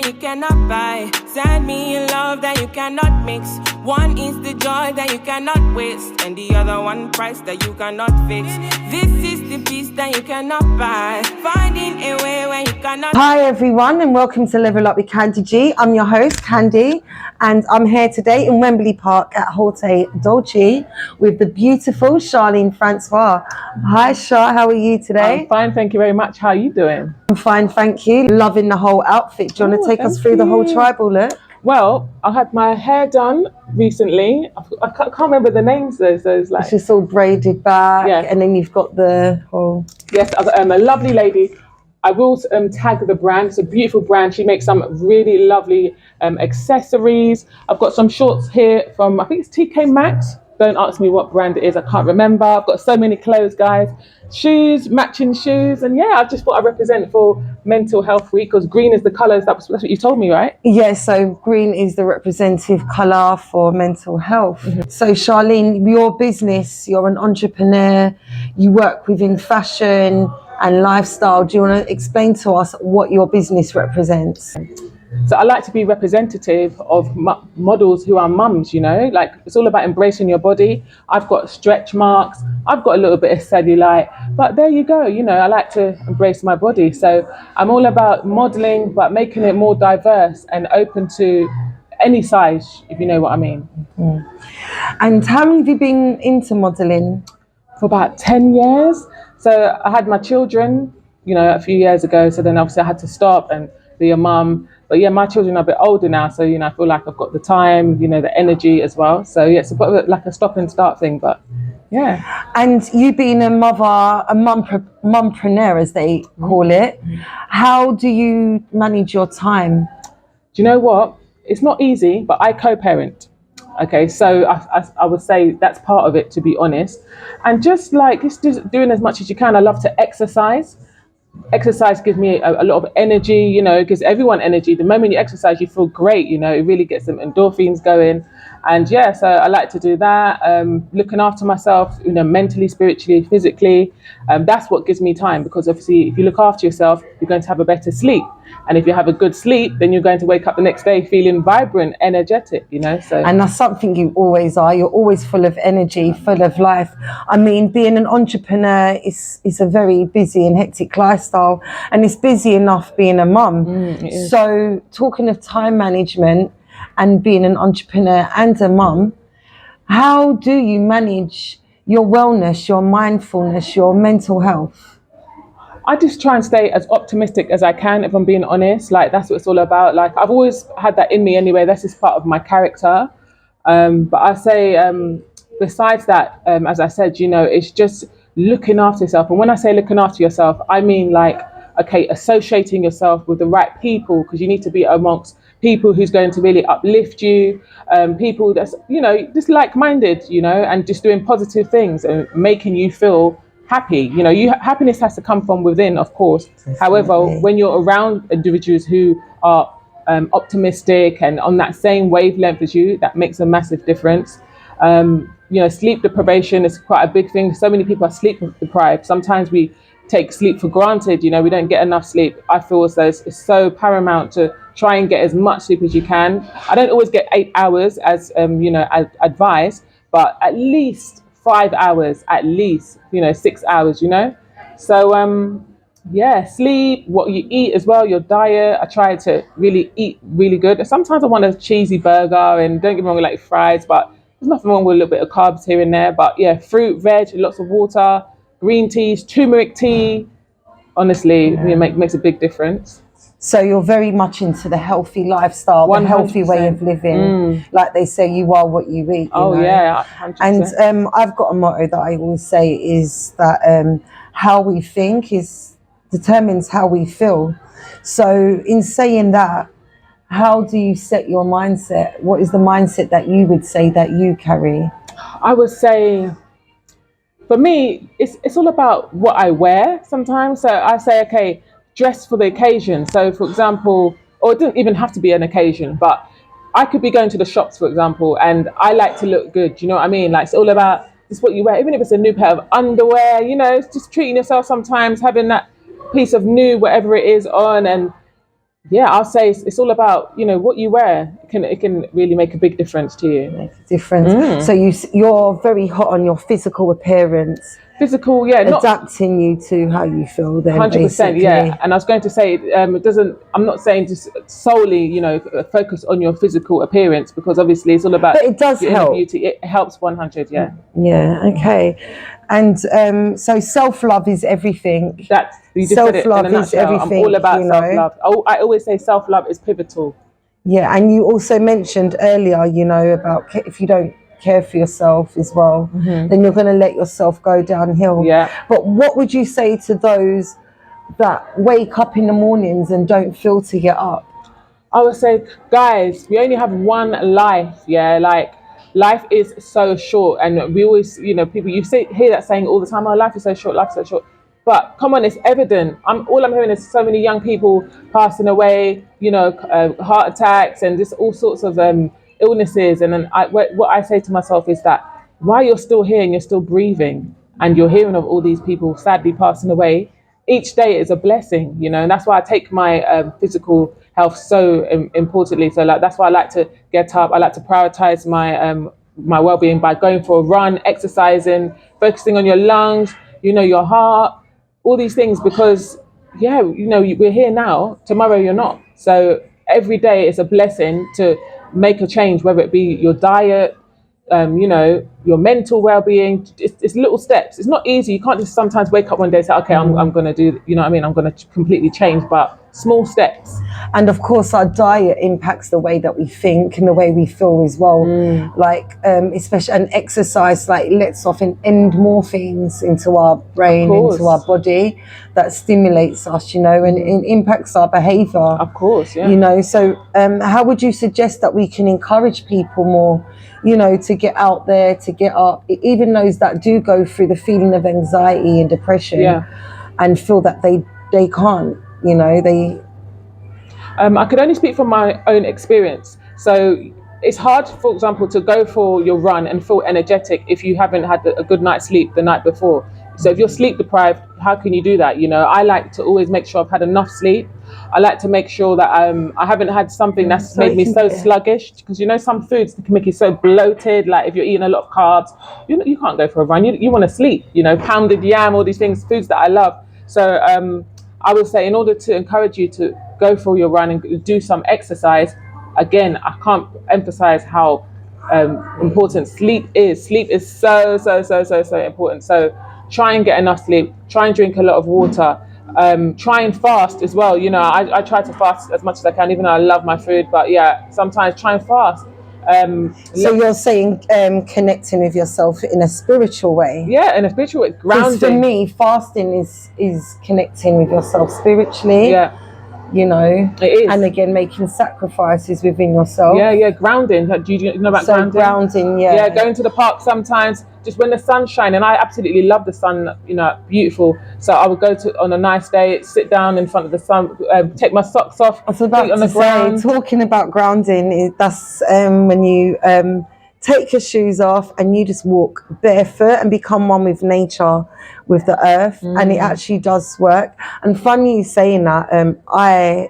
that you cannot buy. Send me love that you cannot mix. One is the joy that you cannot waste, and the other one price that you cannot fix. This is the peace that you cannot buy. Finding a way where you cannot. Hi everyone, and welcome to Level Up with Candi G. I'm your host, Candi, and I'm here today in Wembley Park at Hotel Dolce with the beautiful Charlene Francois. Hi Char, how are you today? I'm fine, thank you very much. How are you doing? I'm fine, thank you. Loving the whole outfit. Do you want to take us through the whole tribal look? Well, I had my hair done recently. I can't remember the names. Those like It's just all braided back, yeah. And then you've got the whole. Yes, a lovely lady. I will tag the brand. It's a beautiful brand. She makes some really lovely accessories. I've got some shorts here from, I think it's TK Maxx. Don't ask me what brand it is. I can't remember. I've got so many clothes, guys. Shoes, matching shoes. And yeah, I just thought I'd represent for Mental Health Week because green is the colours. That's what you told me, right? Yeah, so green is the representative colour for mental health. Mm-hmm. So Charlene, your business, you're an entrepreneur, you work within fashion and lifestyle. Do you want to explain to us what your business represents? So I like to be representative of models who are mums, you know, like it's all about embracing your body. I've got stretch marks, I've got a little bit of cellulite, but there you go, you know, I like to embrace my body. So I'm all about modeling, but making it more diverse and open to any size, if you know what I mean. Mm-hmm. And how long have you been into modeling? For about 10 years. So I had my children, you know, a few years ago. So then obviously I had to stop and be a mum. But yeah, my children are a bit older now. So, you know, I feel like I've got the time, you know, the energy as well. So yeah, it's a bit like a stop and start thing, but yeah. And you being a mother, a mumpreneur as they call it, how do you manage your time? Do you know what? It's not easy, but I co-parent. Okay, so I would say that's part of it, to be honest. And just doing as much as you can. I love to exercise. Exercise gives me a lot of energy, you know, gives everyone energy. The moment you exercise, you feel great, you know, it really gets some endorphins going. And yeah, so I like to do that. Looking after myself, you know, mentally, spiritually, physically. That's what gives me time, because obviously if you look after yourself, you're going to have a better sleep. And if you have a good sleep, then you're going to wake up the next day feeling vibrant, energetic, you know. So. And that's something you always are. You're always full of energy, full of life. I mean, being an entrepreneur is a very busy and hectic lifestyle. And it's busy enough being a mum. So talking of time management and being an entrepreneur and a mum, how do you manage your wellness, your mindfulness, your mental health? I just try and stay as optimistic as I can, if I'm being honest. Like, that's what it's all about. Like, I've always had that in me anyway. That's just part of my character. But I say, besides that, as I said, you know, it's just looking after yourself. And when I say looking after yourself, I mean like, okay, associating yourself with the right people, because you need to be amongst people who's going to really uplift you, people that's, you know, just like-minded, you know, and just doing positive things and making you feel happy. You know, happiness has to come from within, of course. Definitely. However, when you're around individuals who are optimistic and on that same wavelength as you, that makes a massive difference. You know, sleep deprivation is quite a big thing. So many people are sleep deprived. Sometimes we take sleep for granted. You know, we don't get enough sleep. I feel as though it's so paramount to try and get as much sleep as you can. I don't always get 8 hours as you know, as advised, but at least 5 hours, at least, you know, 6 hours, you know. So yeah, sleep, what you eat as well, your diet. I try to really eat really good. Sometimes I want a cheesy burger, and don't get me wrong, I like fries, but there's nothing wrong with a little bit of carbs here and there. But yeah, fruit, veg, lots of water, green teas, turmeric tea. Honestly, you know, makes a big difference. So you're very much into the healthy lifestyle, 100%. The healthy way of living. Like they say, you are what you eat. Oh, you know? Yeah, 100%. And I've got a motto that I always say is that how we think determines how we feel. So in saying that, how do you set your mindset? What is the mindset that you would say that you carry? I would say, for me, it's all about what I wear sometimes. So I say, okay, dress for the occasion. So for example, or it doesn't even have to be an occasion, but I could be going to the shops, for example, and I like to look good. You know what I mean? Like, it's all about just what you wear, even if it's a new pair of underwear, you know, it's just treating yourself sometimes, having that piece of new, whatever it is on, and Yeah, I'll say it's all about, you know, what you wear. It can really make a big difference to you. Make a difference. So you're very hot on your physical appearance, Physical, yeah, not adapting you to how you feel. Then 100%, yeah. basically. And I was going to say, it doesn't. I'm not saying just solely, you know, focus on your physical appearance, because obviously it's all about But it does your inner help. beauty. It helps 100, yeah. Yeah. Okay. And so self-love is everything. That's, you just said it in a Self-love is nutshell. I'm everything. all about You know. self-love. I always say self-love is pivotal. Yeah, and you also mentioned earlier, you know, about if you don't care for yourself as well, then you're going to let yourself go downhill. Yeah. But what would you say to those that wake up in the mornings and don't feel to get up? I would say, guys, we only have one life. Yeah, like life is so short, and we always, you know, people hear that saying all the time. Oh, life is so short, life is so short. But come on, it's evident. I'm hearing is so many young people passing away. You know, heart attacks and just all sorts of illnesses. And then what I say to myself is that while you're still here and you're still breathing, and you're hearing of all these people sadly passing away, each day is a blessing, you know, and that's why I take my physical health so importantly. So like that's why I like to get up. I like to prioritize my well-being by going for a run, exercising, focusing on your lungs, you know, your heart, all these things, because yeah, you know, we're here now. Tomorrow you're not. So every day is a blessing to make a change, whether it be your diet, you know, your mental well-being. It's little steps. It's not easy. You can't just sometimes wake up one day and say, okay, I'm going to do, you know what I mean, I'm going to completely change, but small steps. And of course, our diet impacts the way that we think and the way we feel as well. Like, especially, and exercise, like, lets off and endorphins into our brain, into our body, that stimulates us, you know, and it impacts our behaviour. Of course, yeah. You know, so how would you suggest that we can encourage people more, you know, to get out there, to get up, even those that do go through the feeling of anxiety and depression, and feel that they can't, you know, they... I could only speak from my own experience. So it's hard, for example, to go for your run and feel energetic if you haven't had a good night's sleep the night before. So if you're sleep deprived, how can you do that? You know, I like to always make sure I've had enough sleep. I like to make sure that I haven't had something that's made me so sluggish, because you know some foods can make you so bloated. Like if you're eating a lot of carbs, you can't go for a run. You want to sleep. You know, pounded yam, all these things, foods that I love. So I would say, in order to encourage you to go for your run and do some exercise, again, I can't emphasize how important sleep is. Sleep is so important. So try and get enough sleep. Try and drink a lot of water. Try and fast as well. You know, I try to fast as much as I can, even though I love my food. But yeah, sometimes try and fast. So you're saying connecting with yourself in a spiritual way? Yeah, in a spiritual way, grounding. For me, fasting is connecting with yourself spiritually. Yeah. You know, it is. And again, making sacrifices within yourself. Yeah, grounding. Do you know about grounding? Yeah, going to the park sometimes, just when the sun's shining. I absolutely love the sun, you know, beautiful. So I would go to, on a nice day, sit down in front of the sun, take my socks off, I was about on the ground. Talking about grounding, that's when you take your shoes off and you just walk barefoot and become one with nature, with the earth, and it actually does work. And funny you saying that,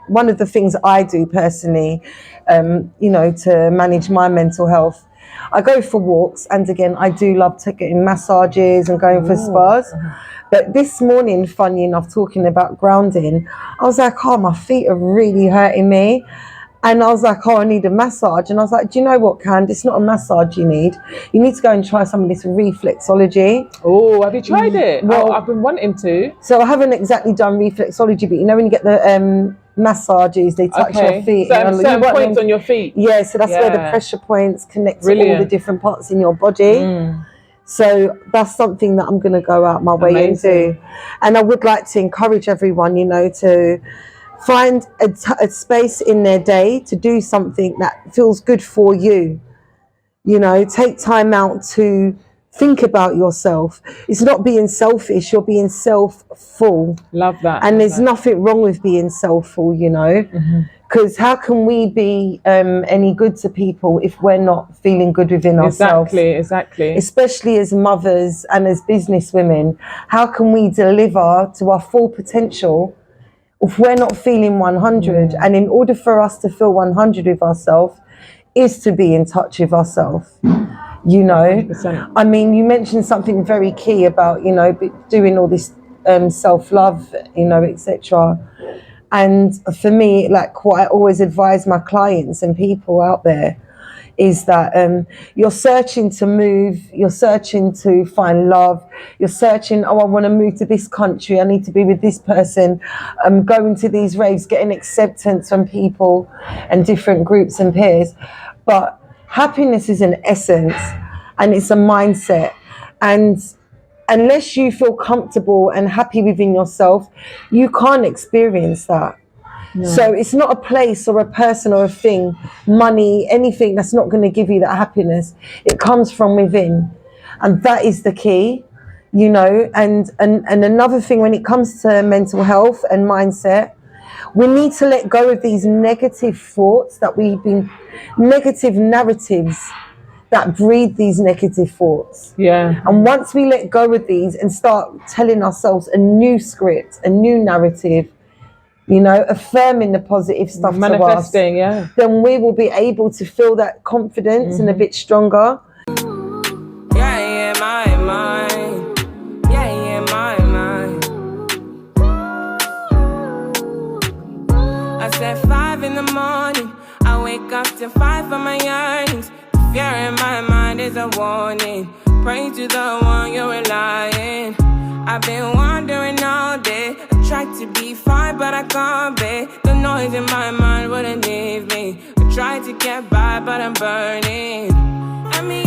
one of the things I do personally, you know, to manage my mental health, I go for walks, and again, I do love getting massages and going for spas. But this morning, funny enough, talking about grounding, I was like, oh, my feet are really hurting me. And I was like, oh, I need a massage. And I was like, do you know what, Candi? It's not a massage you need. You need to go and try some of this reflexology. Oh, have you tried it? Well, I've been wanting to. So I haven't exactly done reflexology, but you know when you get the massages, they touch your feet. Certain points on your feet. Yeah, so that's where the pressure points connect to all the different parts in your body. So that's something that I'm going to go out my way and do. And I would like to encourage everyone, you know, to find a space in their day to do something that feels good for you. You know, take time out to think about yourself. It's not being selfish, you're being self-full. Love that. And there's nothing wrong with being self-full, you know. Because how can we be any good to people if we're not feeling good within ourselves? Exactly. Especially as mothers and as business women, how can we deliver to our full potential if we're not feeling 100. And in order for us to feel 100 with ourselves is to be in touch with ourselves. You know, 100%. I mean, you mentioned something very key about, you know, doing all this self-love, you know, etc. And for me, like what I always advise my clients and people out there is that you're searching to move, you're searching to find love, you're searching, oh, I want to move to this country, I need to be with this person, going to these raves, getting acceptance from people and different groups and peers. But happiness is an essence and it's a mindset. And unless you feel comfortable and happy within yourself, you can't experience that. So it's not a place or a person or a thing, money, anything that's not going to give you that happiness. It comes from within. And that is the key, you know. And another thing when it comes to mental health and mindset, we need to let go of these negative thoughts negative narratives that breed these negative thoughts. Yeah. And once we let go of these and start telling ourselves a new script, a new narrative, you know, affirming the positive stuff Manifesting, to us, yeah. then we will be able to feel that confidence and a bit stronger. Yeah, yeah, my mind. Yeah, yeah, my mind. I said 5 in the morning. I wake up to 5 for my yearnings. The fear in my mind is a warning. Pray to the one you're relying. I've been wandering all day. I tried to be fine, but I can't be. The noise in my mind wouldn't leave me. I tried to get by, but I'm burning. I mean,